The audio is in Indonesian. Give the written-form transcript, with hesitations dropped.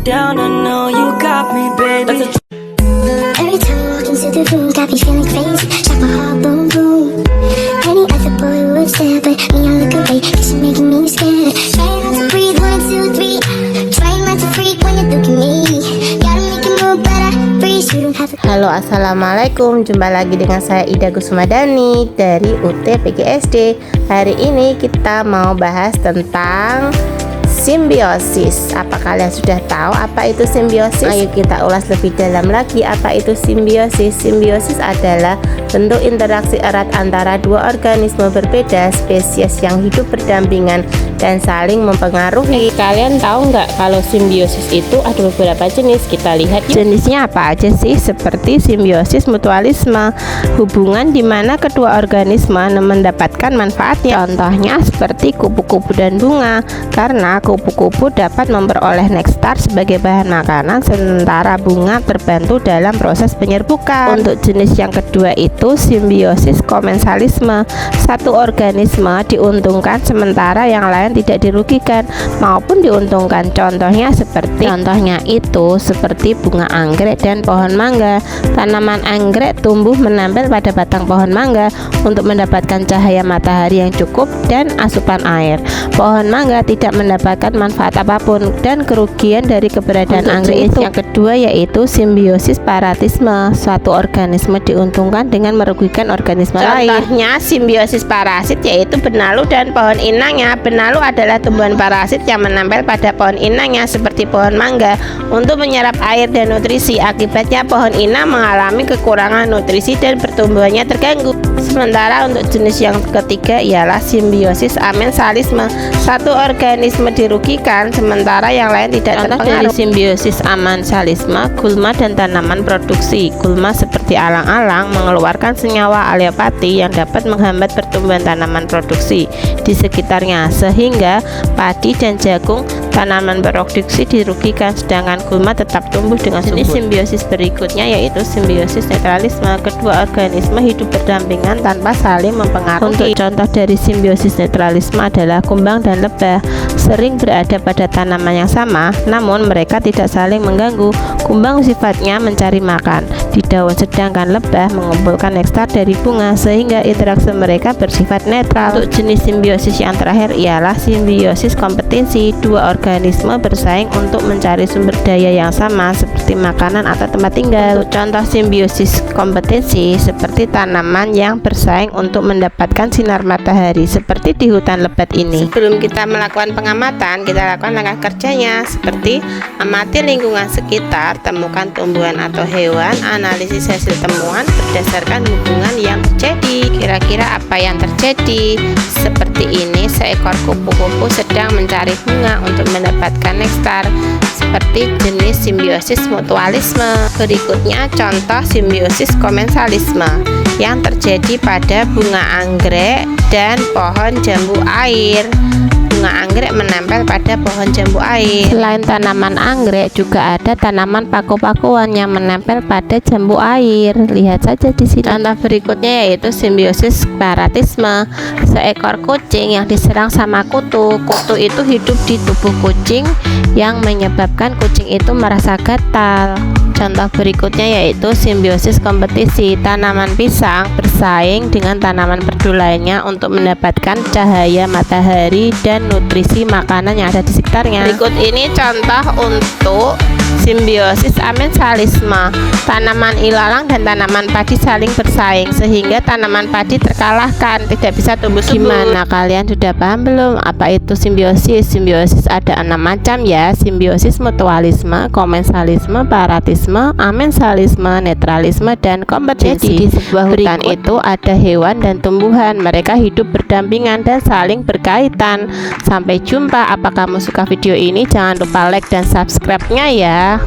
down, I know you got me, baby. Every time you walk into the room, got me feeling crazy. Shot my heart, boom, boom. Any other boy would stare, but me, I look away, 'cause you're making me scared. Trying not to breathe, 1, 2, 3. Trying not to freak when you look at me. Gotta make it move, but I freeze. You don't have to. Halo, assalamualaikum. Jumpa lagi dengan saya Ida Gusmadani dari UT PGSD. Hari ini kita mau bahas tentang simbiosis. Apa kalian sudah tahu apa itu simbiosis? Ayo kita ulas lebih dalam lagi apa itu simbiosis. Simbiosis adalah bentuk interaksi erat antara dua organisme berbeda spesies yang hidup berdampingan dan saling mempengaruhi. Kalian tahu nggak kalau simbiosis itu ada beberapa jenis? Kita lihat yuk. Jenisnya apa aja sih? Seperti simbiosis mutualisme, hubungan di mana kedua organisme mendapatkan manfaatnya. Contohnya seperti kupu-kupu dan bunga, karena kupu-kupu dapat memperoleh nektar sebagai bahan makanan, sementara bunga terbantu dalam proses penyerbukan. Untuk jenis yang kedua itu simbiosis komensalisme. Satu organisme diuntungkan sementara yang lain tidak dirugikan maupun diuntungkan. Contohnya itu seperti bunga anggrek dan pohon mangga. Tanaman anggrek tumbuh menempel pada batang pohon mangga untuk mendapatkan cahaya matahari yang cukup dan asupan air. Pohon mangga tidak mendapatkan manfaat apapun dan kerugian dari keberadaan anggrek itu. Yang kedua yaitu simbiosis paratisme. Suatu organisme diuntungkan dengan merugikan organisme lain. Contohnya simbiosis parasit yaitu benalu dan pohon inangnya. Benalu adalah tumbuhan parasit yang menempel pada pohon inangnya seperti pohon mangga untuk menyerap air dan nutrisi. Akibatnya pohon inang mengalami kekurangan nutrisi dan pertumbuhannya terganggu. Sementara untuk jenis yang ketiga ialah simbiosis amensalisme. Satu organisme dirugikan sementara yang lain tidak terpengaruh. Dari simbiosis amensalisme, gulma dan tanaman produksi. Gulma seperti alang-alang mengeluarkan senyawa aleopati yang dapat menghambat pertumbuhan tanaman produksi di sekitarnya, sehingga padi dan jagung tanaman produksi dirugikan, sedangkan gulma tetap tumbuh dengan subur. Jenis simbiosis berikutnya yaitu simbiosis netralisme. Kedua organisme hidup berdampingan tanpa saling mempengaruhi. Untuk contoh dari simbiosis netralisme adalah kumbang dan lebah. Sering berada pada tanaman yang sama, namun mereka tidak saling mengganggu. Kumbang sifatnya mencari makan di daun, sedangkan lebah mengumpulkan nektar dari bunga, sehingga interaksi mereka bersifat netral. Untuk jenis simbiosis yang terakhir ialah simbiosis kompetensi. Dua organisme bersaing untuk mencari sumber daya yang sama seperti makanan atau tempat tinggal. Untuk contoh simbiosis kompetensi seperti tanaman yang bersaing untuk mendapatkan sinar matahari seperti di hutan lebat ini. Sebelum kita melakukan pengamatan, kita lakukan langkah kerjanya seperti amati lingkungan sekitar, temukan tumbuhan atau hewan, analisis hasil temuan berdasarkan hubungan yang terjadi. Kira-kira apa yang terjadi? Seperti ini, seekor kupu-kupu sedang mencari bunga untuk mendapatkan nektar, seperti jenis simbiosis mutualisme. Berikutnya contoh simbiosis komensalisme yang terjadi pada bunga anggrek dan pohon jambu air. Bunga anggrek menempel pada pohon jambu air. Selain tanaman anggrek, juga ada tanaman paku-pakuan yang menempel pada jambu air. Lihat saja di sini. Contoh berikutnya yaitu simbiosis paratisme. Seekor kucing yang diserang sama kutu. Kutu itu hidup di tubuh kucing yang menyebabkan kucing itu merasa gatal. Contoh berikutnya yaitu simbiosis kompetisi. Tanaman pisang bersaing dengan tanaman perdu lainnya untuk mendapatkan cahaya matahari dan nutrisi makanan yang ada di sekitarnya. Berikut ini contoh untuk simbiosis amensalisme. Tanaman ilalang dan tanaman padi saling bersaing sehingga tanaman padi terkalahkan, tidak bisa tumbuh subur. Gimana, kalian sudah paham belum apa itu simbiosis? Simbiosis ada 6 macam ya. Simbiosis mutualisme, komensalisme, paratisme, amensalisme, netralisme, dan kompetensi. Di sebuah hutan itu ada hewan dan tumbuhan. Mereka hidup berdampingan dan saling berkaitan. Sampai jumpa. Apakah kamu suka video ini? Jangan lupa like dan subscribe-nya ya.